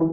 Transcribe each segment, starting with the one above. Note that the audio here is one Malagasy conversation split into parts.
Tena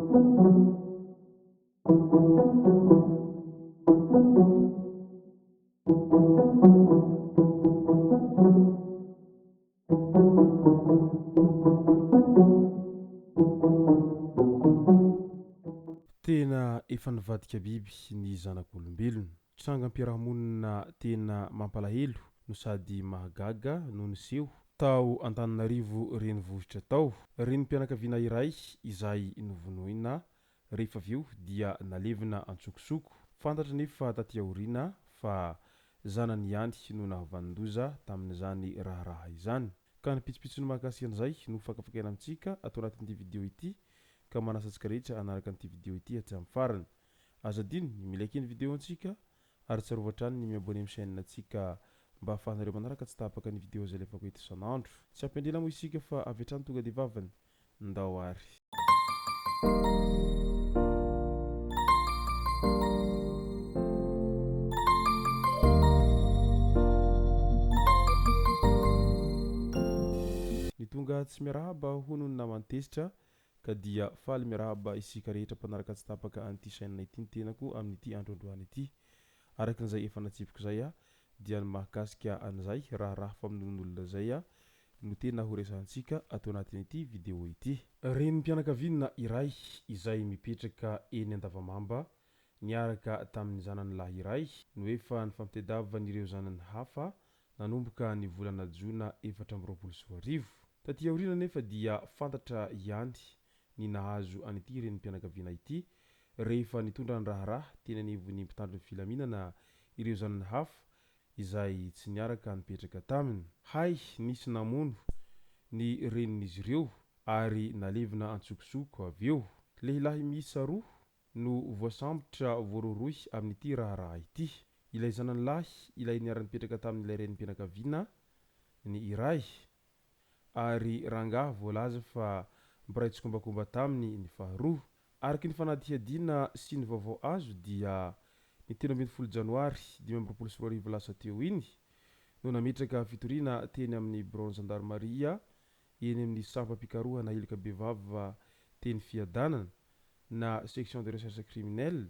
efa nivadika biby ny zanak'olombelona. Trangam-piarahamonina tena mampalahelo no sady mahagaga no niseho tao Antananarivo renivohitra tao. Renim-pianakaviana iray izay novonoina rehefa avy eo dia nalevina antsokosoko. Fantatra nefa taty aoriana fa zanany ihany no nahavanondoza tamin'izany raharaha izany. Ka ny pitsopitsony mahakasika an'izay no fakafakaina amintsika atao anatin'ity vidéo ity. Ka manasa antsika rehetra anaraka an'ity vidéo ity hatramin'ny farany. Aza diny mila kely vidéo antsika ary tsarova hatrany ny miabone amin'ny chaîne antsika mba ahafahanareo manaraka tsy tapaka ny vidéo zay lefako eto isan'andro. Tsy ampendrena moa isika fa avy hatrany tonga dia vavany ndao ary. Ny tonga tsy miarahaba hono ny namantesitra ka dia faly miarahaba isika rehetra mpanaraka tsy tapaka an'ity chaîne ity ny tenako amin'ity androandroany ity. Araka an'izay efa natsipiko zay dia ny mahakasika an'izay raharaha famonoan'olona zay no tena horesantsika atao anatin'ity vidéo ity. Renim-pianakaviana iray izay mipetraka eny Andavamamba niaraka tamin'ny zanany lahy iray no efa nifampitadiavan'ireo zanany hafa nanomboka ny volana Jona 2024. Taty aoriana nefa dia fantatra ihany ny nahazo an'ity renim-pianakaviana ity rehefa nitondra ny raharaha teny anivon'ny mpitandro ny filaminana ireo zanany hafa izay tsy niaraka nipetraka taminy. Hay nisy namono ny renin'izy ireo ary nalevina antsokosoko avy eo. Lehilahy miisa roa no voasambotra voaroroy amin'ity raharaha ity. Ilay zanany lahy ilay niara-nipetraka tamin'ilay renim-pianakaviana ny iray ary rangahy voalaza fa mpiray kombakomba taminy ny faharoa. Araky ny fanadihadiana sy ny vaovao azo dia ny 13 Janoary 2024 lasa teo iny no nametraka fitoriana teny amin'ny bureau gendarmerie eny amin'ny sampam-pikarohana Ilaka Bevava teny Fiadanana na section de recherche criminelle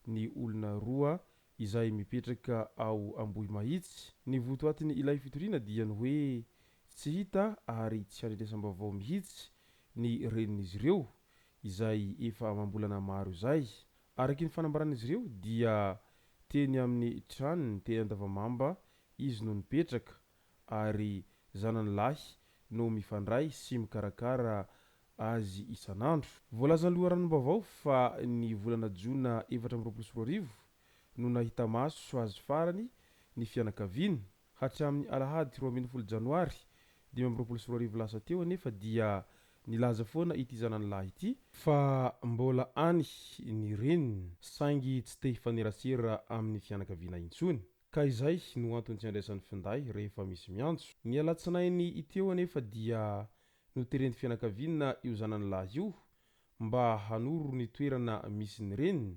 ny olona roa izay mipetraka ao Ambohimahitsy. Ny votoatin'ny ilay fitoriana dia ny hoe tsy hita ary tsy andrenesam-baovao mihitsy ny renin'izy ireo izay efa mambolana maro izay. Araky ny fanambaran'izy ireo dia teny amin'ny tranony teny Andavamamba izy no nipetraka ary zanany lahy no mifandray sy mikarakara azy isan'andro. Voalazan'ny loharanom-baovao fa ny volana Jona 2024 no nahita maso azy farany ny fianakaviany hatramin'ny alahady 12 Janoary 2024 lasa teo anefa dia nilaza foana ity zanany lahy ity fa mbola any ny reniny saingy tsy te hifanerasera amin'ny fianakaviana intsony. Ka izay no antony tsy andraisan'ny finday rehefa misy miantso. Ny alatsinainy iteo anefa dia noteren'ny fianakaviana io zanany lahy io mba hanoro ny toerana misy ny reniny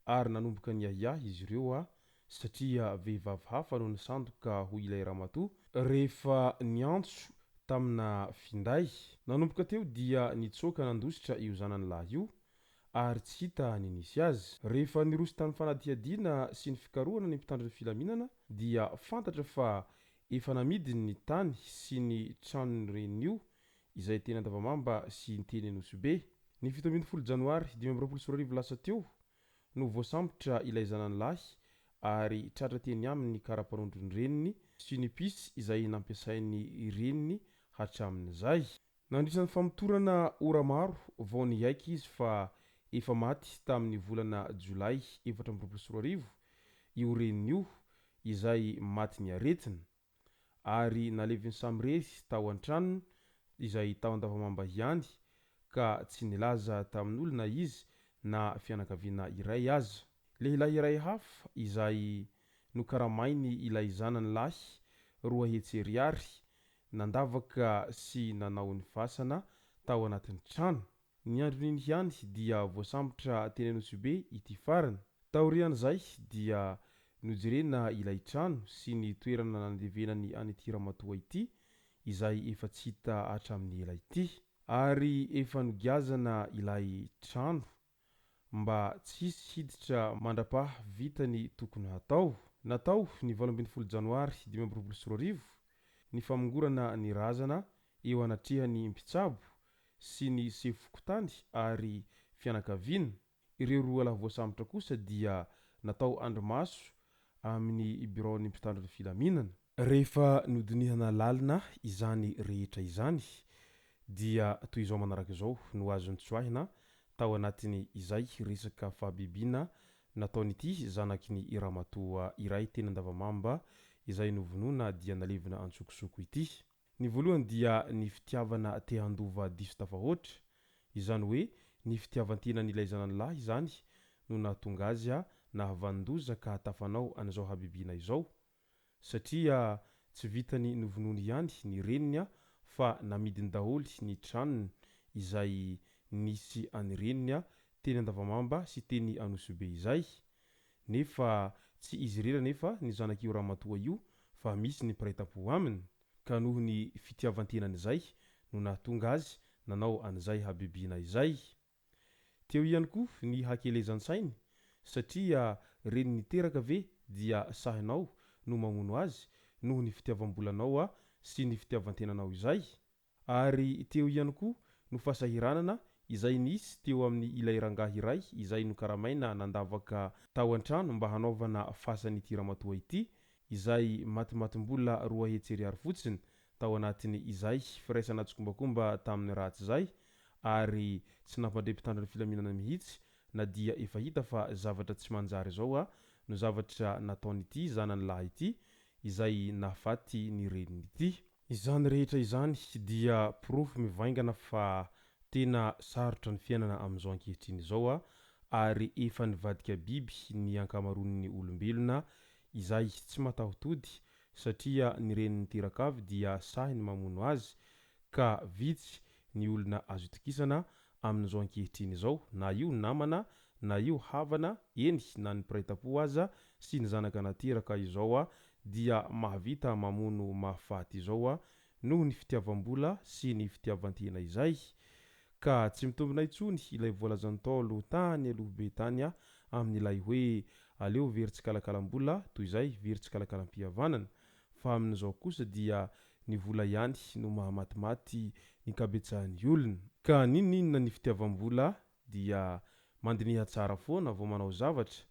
ary nanomboka niahiahy izy ireo satria vehivavy hafa no nisandoka ho ilay ramatoa rehefa niantso tamina finday. Nanomboka teo dia nitsoaka nandositra io zanany lahy io ary tsy hita ny nisy azy. Rehefa niroso tamin'ny fanadihadiana sy ny fikarohana ny mpitandro ny filaminana dia fantatra fa efa namidiny ny tany sy ny tranony reniny io izay teny Andavamamba sy ny teny Anosibe. Ny 17 Janoary 2024 lasa teo no voasambotra ilay zanany lahy ary tratra teny aminy karapanondro ny reniny sy ny pisy izay nampiasain'ny reniny hatramin'izay. Nandritran'ny famotorana ora maro vao nihaiky izy fa efa maty tamin'ny volana Jolay 2024 io reniny io izay maty ny aretina ary naleviny samirery tao an-tranony izay tao Andavamamba ihany ka tsy nilaza tamin'olona izy na fianakaviana iray aza. Lehilahy iray hafa izay nokaramainy ilay zanany lahy roa hetsy ariary nandavaka sy nanao ny fasana tao anatin'ny trano. Ny andron'iny ihany dia voasambotra teny Anosibe ity farany. Taorian'izay dia nojerena ilay trano sy ny toerana nandevenany an'ity ramatoa ity izay efa tsy hita hatramin'ny ela ity. ary efa nogiazana ilay trano mba tsisy hiditra mandrapaha vitany tokony natao ny 18 janoary 2024 ny famongorana ny razana eo anatrehany mpitsabo sy ny sefokotany ary fianakaviana. Ireo roa lahavoasambotra kosa dia natao andromaso amin'ny biron'ny mpitandron'ny filaminana. Rehefa nodinihana lalina izany rehetra izany dia toy izao manaraka izao no azony tsoahina tao anatiny izay resaka fahabibiana nataon'ity zanaky ny iramatoa iray tena Andavamamba izay novonona dia nalevina antsokosoko ity. Ny voalohany dia ny fitiavana te handova diso tafahoatra, izany hoe ny fitiavantenan'ilay zanan'lahy izany no nahatonga azy nahavandoza ka tafanao an'izao habibiana izao, satria tsy vitany novonony ihany ny reniny fa namidiny daholy ny tranony izay nisy any reniny teny Andavamamba sy teny Anosibe izay. Nefa tsy izy rera nefa ny zanak'io ramatoa io fa misy ny mpiraita-po aminy, ka noho ny fitiavantenany izay no nahatonga azy nanao an'izay habibiana izay. Teo ihany koa ny hakelezan-tsainy satria reniny teraka ve dia sahinao no mamono azy noho ny fitiavam-bolanao sy ny fitiavantenanao izay. Ary teo ihany koa no fahasahiranana izay nisy teo amin'ny ilay rangahy iray izay nokaramaina nandavaka tao an-trano mba hanaovana fasan'ity ramatoa ity, izay matimatim-bola 2 hetsy ariary fotsiny tao anatiny izay firaisana atsy-kombakomba tamin'ny ratsy izay, ary tsy nampandre mpitandron'ny filaminana mihitsy na dia efa hita fa zavatra tsy manjary zao no zavatra nataon'ity zanany lahy ity izay nahafaty ny reniny ity. Izany rehetra izany dia pirofo mivaingana fa tena sarotra ny fiainana amin'izao ankehitriny izao ary efa nivadika biby ny ankamaroan'ny olombelona izay tsy matahotody satria ny reniny teraka avy dia sahiny mamono azy, ka vitsy ny olona azo itokisana amin'izao ankehitriny izao, na io namana na io havana, eny na ny mpiraita-po aza sy ny zanaka nateraka izao dia mahavita mamono mahafaty izao noho ny fitiavam-bola sy ny fitiavan-tena izay. Ka tsy mitombina intsony ilay voalazany Ntaolo tany alohabe tany amin'ilay hoe aleo very tsikalakalam-bola toy izay very tsikalakalam-pihavanana, fa amin'izao kosa dia ny vola ihany no mahamatimaty ny kabetsahan'ny olona. Ka ninona ny fitiavam-bola dia mandiniha tsara foana vao manao zavatra,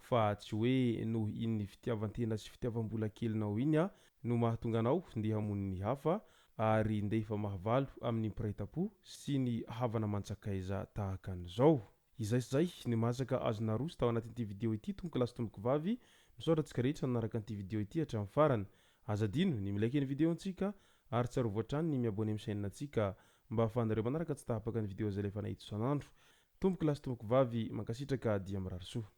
fa tsy hoe noho iny fitiavan-tena sy fitiavam-bola kelinao iny no mahatonga anao ndeha hamono ny hafa ary ndefa mahavalo amin'ny mpiraita-po sy ny havana mantsakaiza tahaka an'izao. Izay sy zay ny masaka azona roso tao anatin'ity video ity, tomboko lasy tomboko vavy, misaotra antsika rehetra nanaraka an'ity video ity hatramin'ny farany. Azadino ny milaiky ny video antsika ary tsaro voatrany ny miabone amin'ny chaîne antsika mba ahafahanareo manaraka tsy tahapaka ny video zay lefa nahita isan'andro. Tomboko lasy tomboko vavy mankasitraka dia mirary soa.